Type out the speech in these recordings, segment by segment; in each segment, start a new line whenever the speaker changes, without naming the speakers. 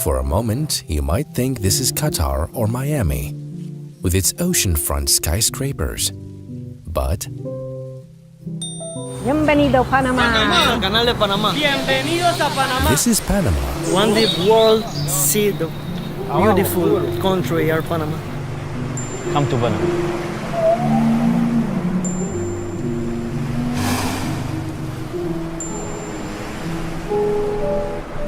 For a moment, you might think this is Qatar or Miami, with its oceanfront skyscrapers. But
Bienvenido Panama.
Canal de Panama.
Bienvenidos a Panamá.
this is Panama.
One day world see the beautiful country are Panama.
Come to Panama.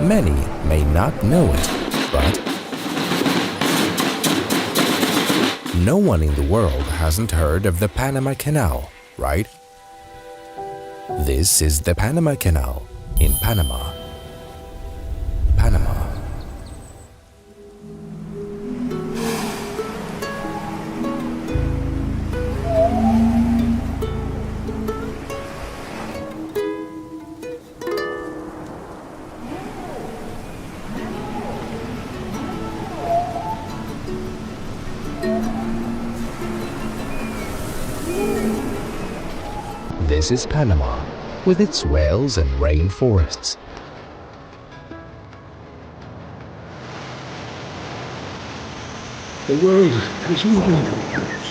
Many may not know it, but no one in the world hasn't heard of the Panama Canal, right? This is the Panama Canal in Panama. Panama. This is Panama, with its whales and rainforests.
The world has moving towards.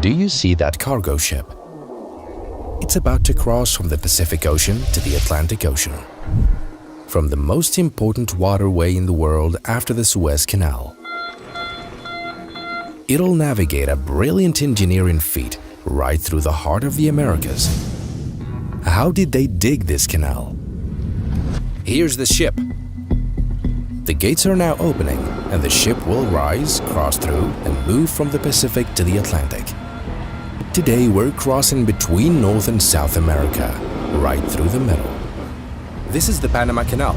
Do you see that cargo ship? It's about to cross from the Pacific Ocean to the Atlantic Ocean, from the most important waterway in the world after the Suez Canal. It'll navigate a brilliant engineering feat right through the heart of the Americas. How did they dig this canal? Here's the ship. The gates are now opening, and the ship will rise, cross through, and move from the Pacific to the Atlantic. Today, we're crossing between North and South America, right through the middle. This is the Panama Canal.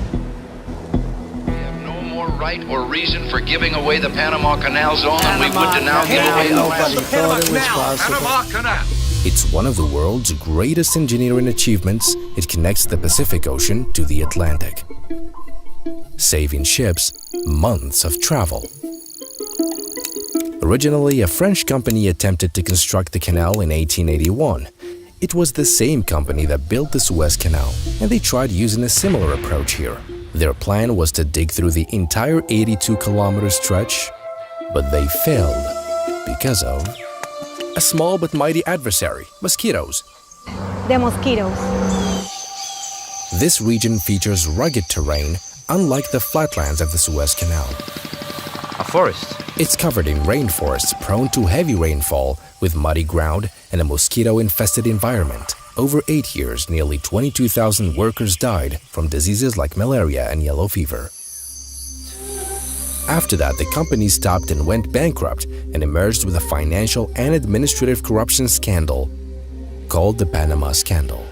We have no more right or reason for giving away the Panama Canal Zone than we would to now give away the land. Panama Canal.
It's one of the world's greatest engineering achievements. It connects the Pacific Ocean to the Atlantic, saving ships months of travel. Originally, a French company attempted to construct the canal in 1881. It was the same company that built the Suez Canal, and they tried using a similar approach here. Their plan was to dig through the entire 82-kilometer stretch, but they failed because of a small but mighty adversary, mosquitoes.
The mosquitoes.
This region features rugged terrain, unlike the flatlands of the Suez Canal.
A forest.
It's covered in rainforests prone to heavy rainfall, with muddy ground and a mosquito-infested environment. Over 8 years, nearly 22,000 workers died from diseases like malaria and yellow fever. After that, the company stopped and went bankrupt and emerged with a financial and administrative corruption scandal called the Panama Scandal.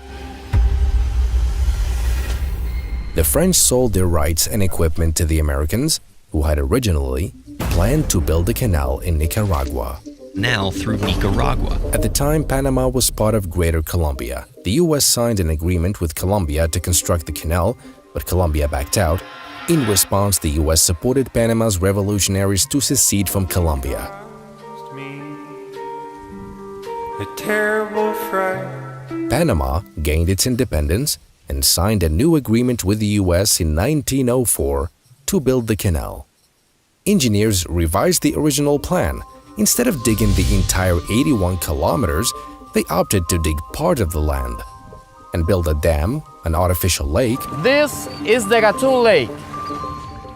The French sold their rights and equipment to the Americans, who had originally planned to build a canal in Nicaragua.
Now through Nicaragua.
At the time, Panama was part of Greater Colombia. The U.S. signed an agreement with Colombia to construct the canal, but Colombia backed out. In response, the U.S. supported Panama's revolutionaries to secede from Colombia. Panama gained its independence and signed a new agreement with the U.S. in 1904 to build the canal. Engineers revised the original plan. Instead of digging the entire 81 kilometers, they opted to dig part of the land and build a dam, an artificial lake,
This is the Gatun Lake.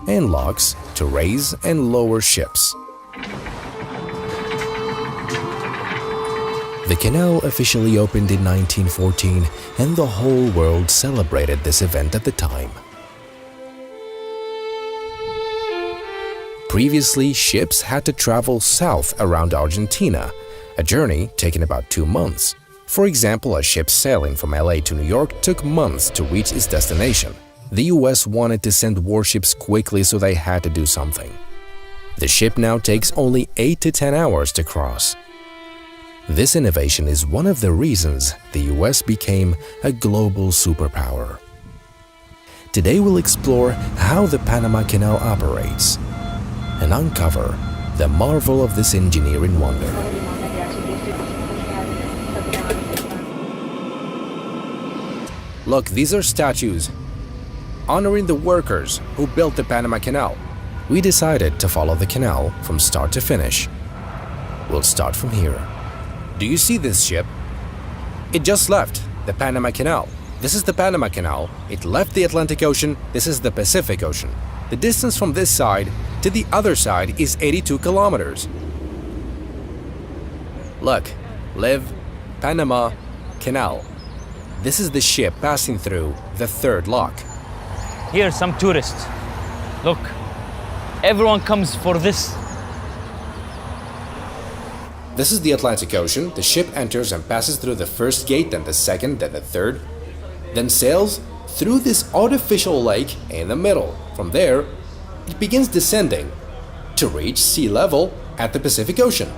and locks to raise and lower ships. The canal officially opened in 1914, and the whole world celebrated this event at the time. Previously, ships had to travel south around Argentina, a journey taking about 2 months. For example, a ship sailing from LA to New York took months to reach its destination. The US wanted to send warships quickly, so they had to do something. The ship now takes only 8 to 10 hours to cross. This innovation is one of the reasons the US became a global superpower. Today we'll explore how the Panama Canal operates and uncover the marvel of this engineering wonder. Look, these are statues honoring the workers who built the Panama Canal. We decided to follow the canal from start to finish. We'll start from here. Do you see this ship? It just left the Panama Canal. This is the Panama Canal. It left the Atlantic Ocean. This is the Pacific Ocean. The distance from this side to the other side is 82 kilometers. Look, live Panama Canal. This is the ship passing through the third lock.
Here, some tourists. Look, everyone comes for this.
This is the Atlantic Ocean. The ship enters and passes through the first gate, then the second, then the third, then sails through this artificial lake in the middle. From there, it begins descending to reach sea level at the Pacific Ocean.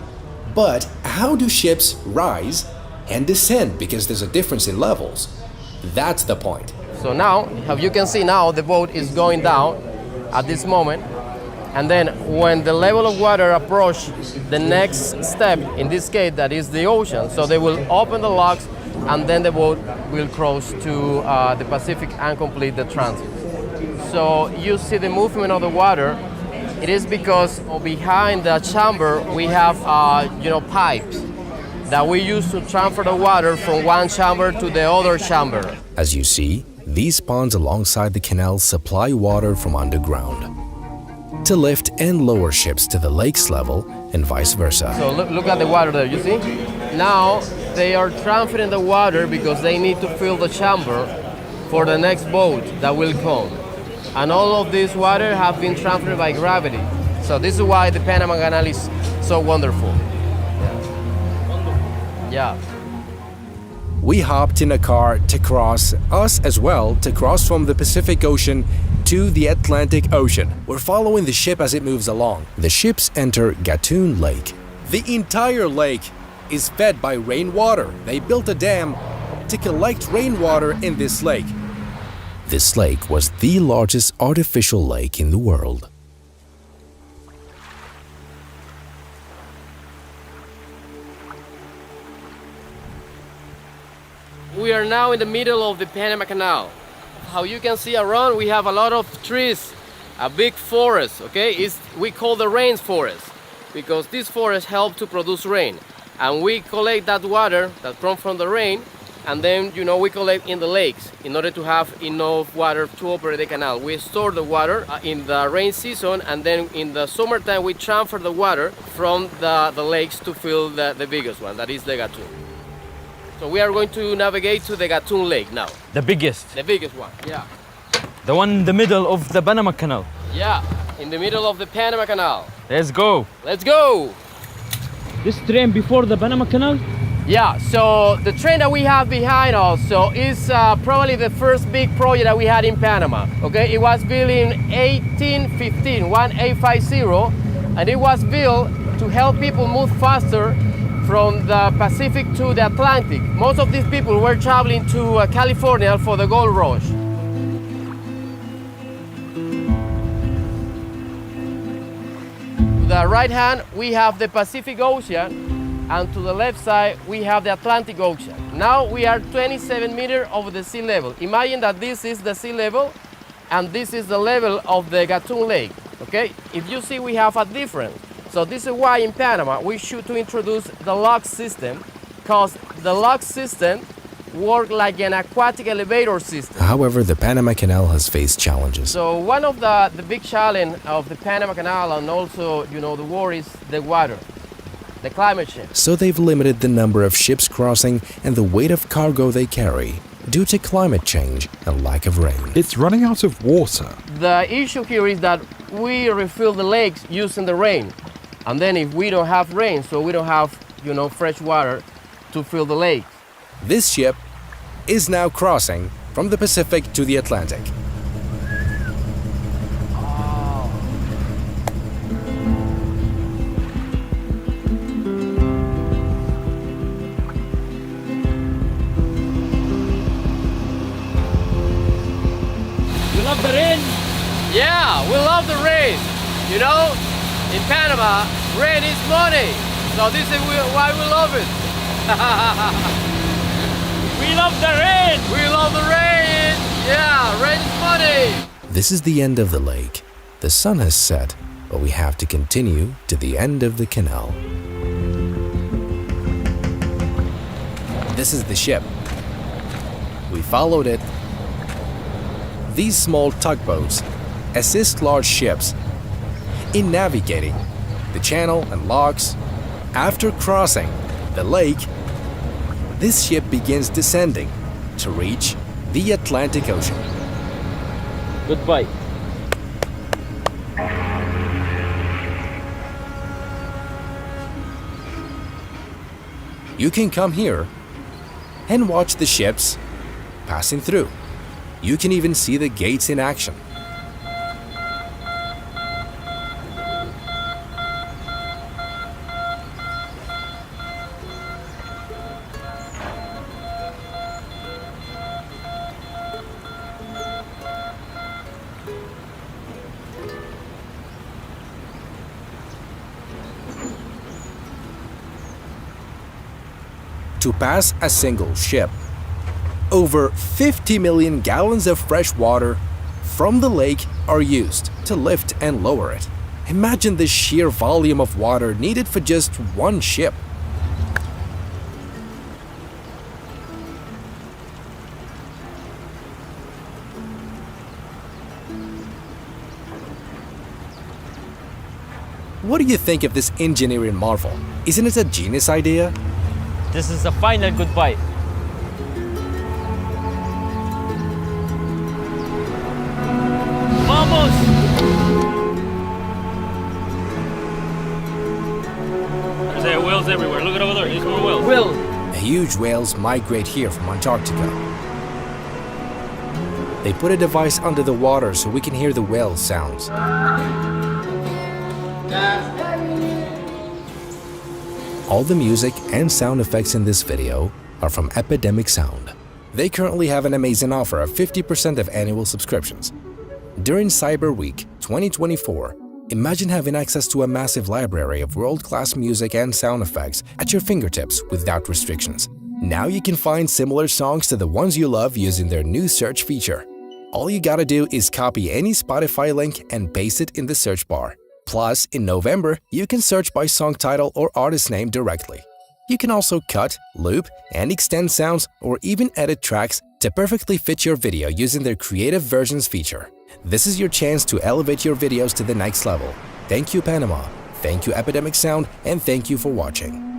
But how do ships rise and descend? Because there's a difference in levels. That's the point.
So now, as you can see now, the boat is going down at this moment. And then when the level of water approach the next step, in this case, that is the ocean, so they will open the locks and then the boat will cross to the Pacific and complete the transit. So you see the movement of the water. It is because behind the chamber we have pipes that we use to transfer the water from one chamber to the other chamber.
As you see, these ponds alongside the canal supply water from underground to lift and lower ships to the lake's level and vice versa.
So look at the water there, you see? Now they are transferring the water because they need to fill the chamber for the next boat that will come. And all of this water have been transferred by gravity. So this is why the Panama Canal is so wonderful. Yeah.
We hopped in a car to cross, us as well, to cross from the Pacific Ocean to the Atlantic Ocean. We're following the ship as it moves along. The ships enter Gatun Lake. The entire lake is fed by rainwater. They built a dam to collect rainwater in this lake. This lake was the largest artificial lake in the world.
We are now in the middle of the Panama Canal. How you can see around, we have a lot of trees, a big forest, okay? We call the rainforest because this forest helps to produce rain. And we collect that water that comes from the rain, and then, we collect in the lakes in order to have enough water to operate the canal. We store the water in the rain season, and then in the summertime we transfer the water from the lakes to fill the biggest one, that is the Gatun. So we are going to navigate to the Gatun Lake now.
The biggest.
The biggest one, yeah.
The one in the middle of the Panama Canal.
Yeah, in the middle of the Panama Canal.
Let's go.
Let's go!
This train before the Panama Canal?
Yeah, so the train that we have behind us is probably the first big project that we had in Panama. Okay, it was built in 1850, and it was built to help people move faster from the Pacific to the Atlantic. Most of these people were traveling to California for the gold rush. To the right hand, we have the Pacific Ocean, and to the left side, we have the Atlantic Ocean. Now we are 27 meters over the sea level. Imagine that this is the sea level, and this is the level of the Gatun Lake, okay? If you see, we have a difference. So this is why in Panama we should to introduce the lock system, because the lock system works like an aquatic elevator system.
However, the Panama Canal has faced challenges.
So one of the big challenge of the Panama Canal and also the war is the water, the climate change.
So they've limited the number of ships crossing and the weight of cargo they carry due to climate change and lack of rain.
It's running out of water.
The issue here is that we refill the lakes using the rain. And then if we don't have rain, so we don't have, fresh water to fill the lake.
This ship is now crossing from the Pacific to the Atlantic.
the rain?
Yeah, we love the rain. You know, in Panama, rain is money. So this is why we love it.
We love the rain!
We love the rain. Yeah, rain is money.
This is the end of the lake. The sun has set, but we have to continue to the end of the canal. This is the ship. We followed it. These small tugboats assist large ships in navigating the channel and locks. After crossing the lake, this ship begins descending to reach the Atlantic Ocean.
Goodbye.
You can come here and watch the ships passing through. You can even see the gates in action. To pass a single ship, over 50 million gallons of fresh water from the lake are used to lift and lower it. Imagine the sheer volume of water needed for just one ship. What do you think of this engineering marvel? Isn't it a genius idea?
This is the final goodbye. Vamos! There's whales everywhere. Look at over there. There's more whales.
Will.
Huge whales migrate here from Antarctica. They put a device under the water so we can hear the whale sounds. All the music and sound effects in this video are from Epidemic Sound. They currently have an amazing offer of 50% of annual subscriptions. During Cyber Week 2024, imagine having access to a massive library of world-class music and sound effects at your fingertips without restrictions. Now you can find similar songs to the ones you love using their new search feature. All you gotta do is copy any Spotify link and paste it in the search bar. Plus, in November, you can search by song title or artist name directly. You can also cut, loop, and extend sounds or even edit tracks to perfectly fit your video using their Creative Versions feature. This is your chance to elevate your videos to the next level. Thank you, Panama. Thank you, Epidemic Sound, and thank you for watching.